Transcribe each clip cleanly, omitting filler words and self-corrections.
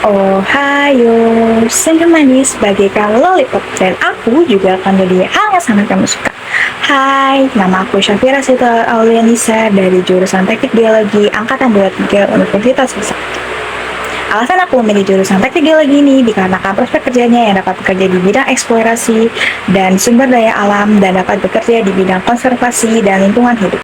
Ohayo, senyum manis bagaikan lollipop dan aku juga akan jadi hal yang sangat kamu suka. Hai, nama aku Syafira Sita Aulianisa dari jurusan Teknik Geologi Angkatan 23 Universitas Trisakti. Alasan aku memilih jurusan Teknik Geologi ini dikarenakan prospek kerjanya yang dapat bekerja di bidang eksplorasi dan sumber daya alam dan dapat bekerja di bidang konservasi dan lingkungan hidup.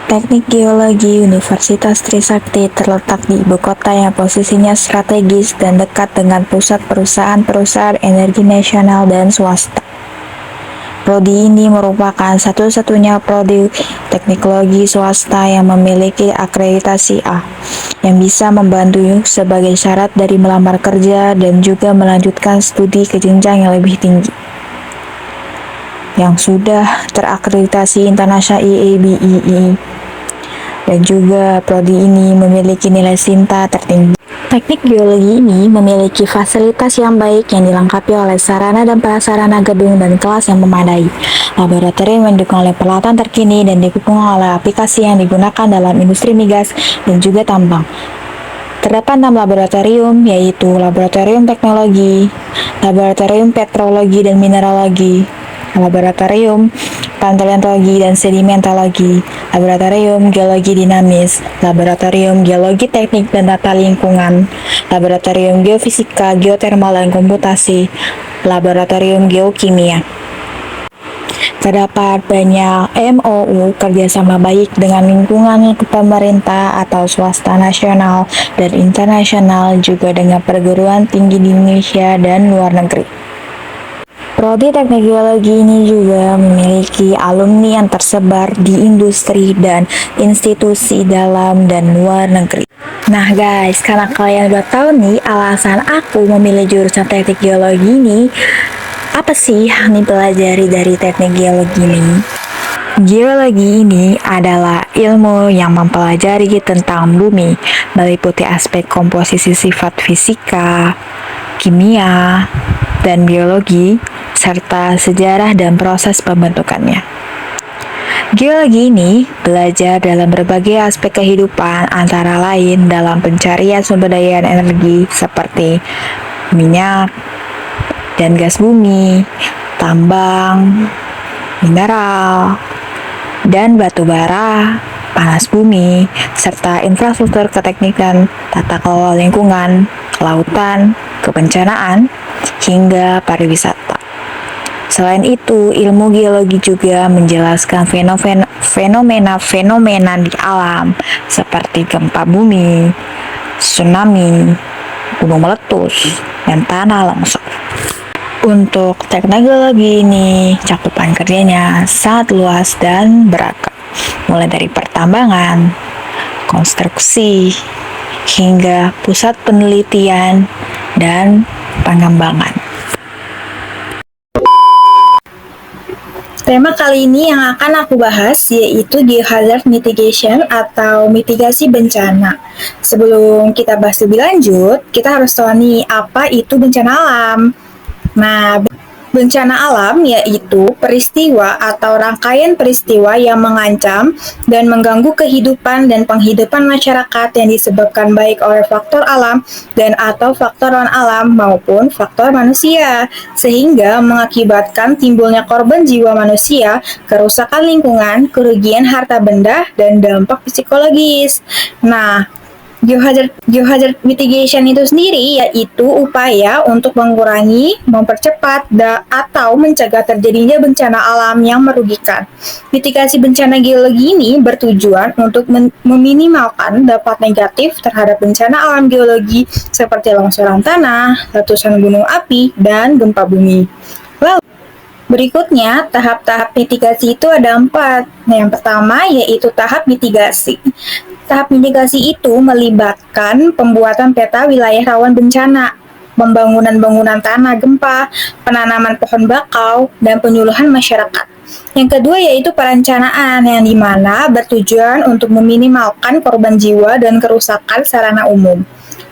Teknik Geologi Universitas Trisakti terletak di ibu kota yang posisinya strategis dan dekat dengan pusat perusahaan-perusahaan energi nasional dan swasta. Prodi ini merupakan satu-satunya prodi teknologi swasta yang memiliki akreditasi A, yang bisa membantu sebagai syarat dari melamar kerja dan juga melanjutkan studi ke jenjang yang lebih tinggi yang sudah terakreditasi internasional IABEE, dan juga prodi ini memiliki nilai SINTA tertinggi. Teknik geologi ini memiliki fasilitas yang baik yang dilengkapi oleh sarana dan prasarana gedung dan kelas yang memadai, laboratorium yang didukung oleh peralatan terkini dan didukung oleh aplikasi yang digunakan dalam industri migas dan juga tambang. Terdapat 6 laboratorium, yaitu Laboratorium Teknologi, Laboratorium Petrologi dan Mineralogi, Laboratorium Paleontologi dan Sedimentologi, Laboratorium Geologi Dinamis, Laboratorium Geologi Teknik dan Tata Lingkungan, Laboratorium Geofisika, Geotermal dan Komputasi, Laboratorium Geokimia. Terdapat banyak MOU kerjasama baik dengan lingkungan pemerintah atau swasta nasional dan internasional, juga dengan perguruan tinggi di Indonesia dan luar negeri. Prodi Teknik Geologi ini juga memiliki alumni yang tersebar di industri dan institusi dalam dan luar negeri. Nah guys, karena kalian udah tahu nih alasan aku memilih jurusan Teknik Geologi ini, apa sih yang dipelajari dari Teknik Geologi ini? Geologi ini adalah ilmu yang mempelajari tentang bumi, meliputi aspek komposisi sifat fisika, kimia, dan biologi, serta sejarah dan proses pembentukannya. Geologi ini belajar dalam berbagai aspek kehidupan, antara lain dalam pencarian sumber daya energi seperti minyak dan gas bumi, tambang, mineral, dan batu bara, panas bumi, serta infrastruktur keteknikan, tata kelola lingkungan, kelautan, kebencanaan, hingga pariwisata. Selain itu, ilmu geologi juga menjelaskan fenomena-fenomena di alam seperti gempa bumi, tsunami, gunung meletus, dan tanah longsor. Untuk teknologi ini, cakupan kerjanya sangat luas dan beragam, mulai dari pertambangan, konstruksi, hingga pusat penelitian dan pengembangan. Tema kali ini yang akan aku bahas yaitu geohazard mitigation atau mitigasi bencana. Sebelum kita bahas lebih lanjut, kita harus tahu nih apa itu bencana alam. Nah, bencana alam yaitu peristiwa atau rangkaian peristiwa yang mengancam dan mengganggu kehidupan dan penghidupan masyarakat yang disebabkan baik oleh faktor alam dan atau faktor non-alam maupun faktor manusia, sehingga mengakibatkan timbulnya korban jiwa manusia, kerusakan lingkungan, kerugian harta benda, dan dampak psikologis. Nah, Geohazard mitigation itu sendiri yaitu upaya untuk mengurangi, mempercepat, atau mencegah terjadinya bencana alam yang merugikan. Mitigasi bencana geologi ini bertujuan untuk meminimalkan dampak negatif terhadap bencana alam geologi seperti longsoran tanah, letusan gunung api, dan gempa bumi. Lalu, berikutnya, tahap-tahap mitigasi itu ada 4. Nah, yang pertama yaitu tahap mitigasi. Tahap mitigasi itu melibatkan pembuatan peta wilayah rawan bencana, pembangunan bangunan tanah gempa, penanaman pohon bakau, dan penyuluhan masyarakat. Yang kedua yaitu perencanaan, yang dimana bertujuan untuk meminimalkan korban jiwa dan kerusakan sarana umum.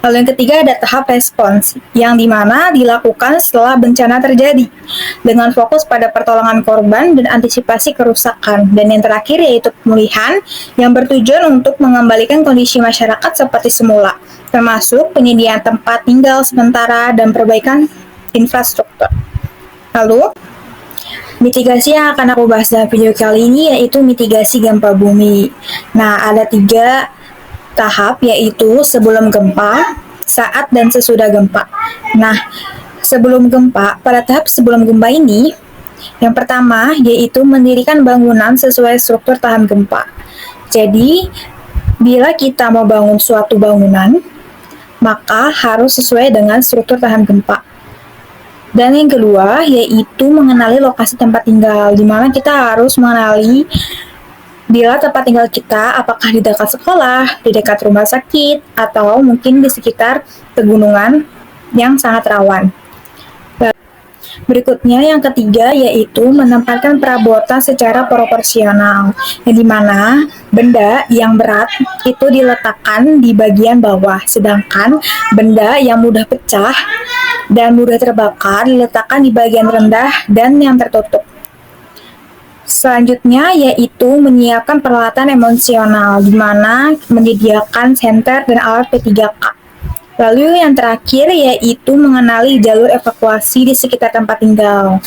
Lalu yang ketiga ada tahap respons, yang dimana dilakukan setelah bencana terjadi, dengan fokus pada pertolongan korban dan antisipasi kerusakan. Dan yang terakhir yaitu pemulihan, yang bertujuan untuk mengembalikan kondisi masyarakat seperti semula, termasuk penyediaan tempat tinggal sementara dan perbaikan infrastruktur. Lalu, mitigasi yang akan aku bahas dalam video kali ini yaitu mitigasi gempa bumi. Nah, ada 3 tahap, yaitu sebelum gempa, saat, dan sesudah gempa. Nah, sebelum gempa, pada tahap sebelum gempa ini, yang pertama yaitu mendirikan bangunan sesuai struktur tahan gempa. Jadi, bila kita mau bangun suatu bangunan, maka harus sesuai dengan struktur tahan gempa. Dan yang kedua yaitu mengenali lokasi tempat tinggal, di mana kita harus mengenali bila tempat tinggal kita apakah di dekat sekolah, di dekat rumah sakit, atau mungkin di sekitar pegunungan yang sangat rawan. Berikutnya yang ketiga yaitu menempatkan perabotan secara proporsional, yang dimana benda yang berat itu diletakkan di bagian bawah, sedangkan benda yang mudah pecah dan mudah terbakar diletakkan di bagian rendah dan yang tertutup. Selanjutnya yaitu menyiapkan peralatan emosional, di mana menyediakan senter dan alat P3K. Lalu yang terakhir yaitu mengenali jalur evakuasi di sekitar tempat tinggal.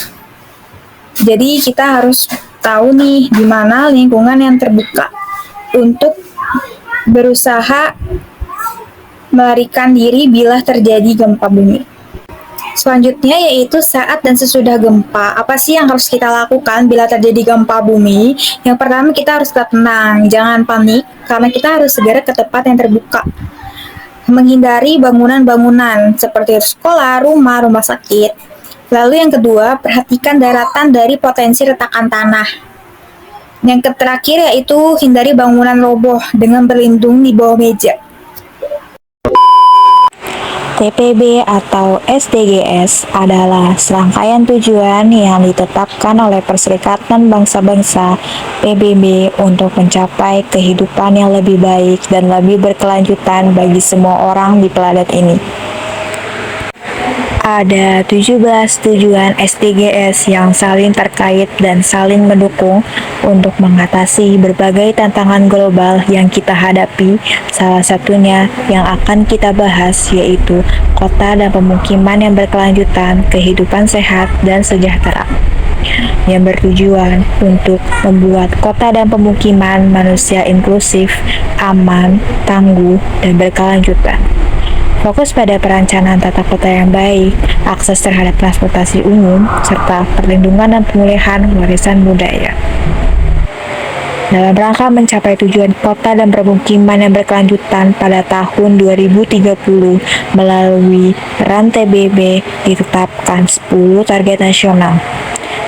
Jadi kita harus tahu nih di mana lingkungan yang terbuka untuk berusaha melarikan diri bila terjadi gempa bumi. Selanjutnya yaitu saat dan sesudah gempa. Apa sih yang harus kita lakukan bila terjadi gempa bumi? Yang pertama, kita harus tetap tenang, jangan panik, karena kita harus segera ke tempat yang terbuka. Menghindari bangunan-bangunan seperti sekolah, rumah sakit. Lalu yang kedua, perhatikan daratan dari potensi retakan tanah. Yang terakhir yaitu hindari bangunan roboh dengan berlindung di bawah meja. TPB atau SDGs adalah serangkaian tujuan yang ditetapkan oleh Perserikatan Bangsa-Bangsa PBB untuk mencapai kehidupan yang lebih baik dan lebih berkelanjutan bagi semua orang di planet ini. Ada 17 tujuan SDGs yang saling terkait dan saling mendukung untuk mengatasi berbagai tantangan global yang kita hadapi. Salah satunya yang akan kita bahas yaitu kota dan pemukiman yang berkelanjutan, kehidupan sehat dan sejahtera, yang bertujuan untuk membuat kota dan pemukiman manusia inklusif, aman, tangguh, dan berkelanjutan. Fokus pada perencanaan tata kota yang baik, akses terhadap transportasi umum, serta perlindungan dan pemulihan warisan budaya. Dalam rangka mencapai tujuan kota dan permukiman yang berkelanjutan pada tahun 2030 melalui rantai BB ditetapkan 10 target nasional.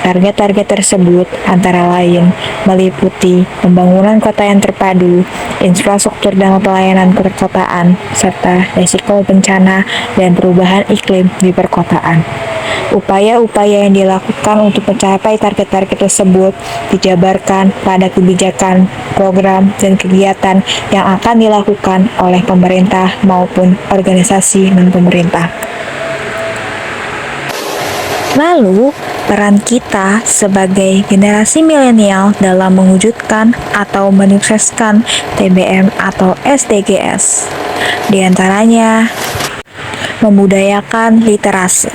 Target-target tersebut antara lain meliputi pembangunan kota yang terpadu, infrastruktur dan pelayanan perkotaan, serta risiko bencana dan perubahan iklim di perkotaan. Upaya-upaya yang dilakukan untuk mencapai target-target tersebut dijabarkan pada kebijakan, program, dan kegiatan yang akan dilakukan oleh pemerintah maupun organisasi non-pemerintah. Lalu, peran kita sebagai generasi milenial dalam mewujudkan atau menyukseskan TBM atau SDGs. Di antaranya, membudayakan literasi.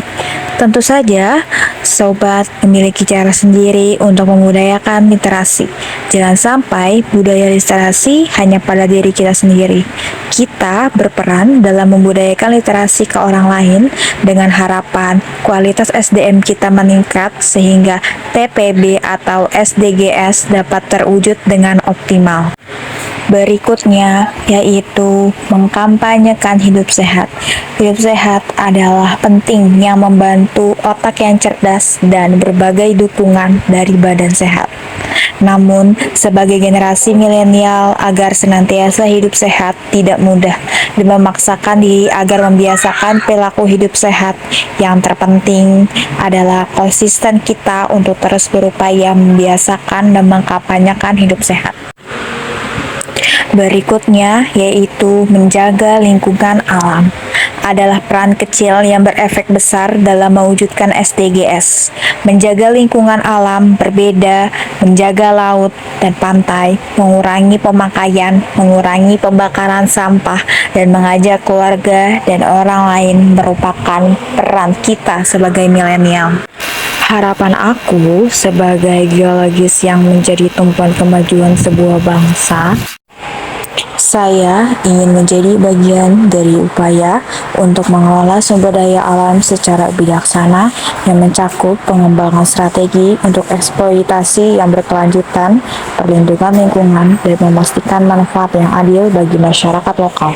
Tentu saja, sobat memiliki cara sendiri untuk membudayakan literasi. Jangan sampai budaya literasi hanya pada diri kita sendiri. Kita berperan dalam membudayakan literasi ke orang lain dengan harapan kualitas SDM kita meningkat sehingga TPB atau SDGs dapat terwujud dengan optimal. Berikutnya yaitu mengkampanyekan hidup sehat. Hidup sehat adalah penting yang membantu otak yang cerdas dan berbagai dukungan dari badan sehat. Namun, sebagai generasi milenial agar senantiasa hidup sehat tidak mudah dan memaksakan diri agar membiasakan perilaku hidup sehat. Yang terpenting adalah konsisten kita untuk terus berupaya membiasakan dan mengkampanyekan hidup sehat. Berikutnya yaitu menjaga lingkungan alam adalah peran kecil yang berefek besar dalam mewujudkan SDGs. Menjaga lingkungan alam berbeda, menjaga laut dan pantai, mengurangi pemakaian, mengurangi pembakaran sampah, dan mengajak keluarga dan orang lain merupakan peran kita sebagai milenial. Harapan aku sebagai geologis yang menjadi tumpuan kemajuan sebuah bangsa, saya ingin menjadi bagian dari upaya untuk mengelola sumber daya alam secara bijaksana yang mencakup pengembangan strategi untuk eksploitasi yang berkelanjutan, perlindungan lingkungan, dan memastikan manfaat yang adil bagi masyarakat lokal.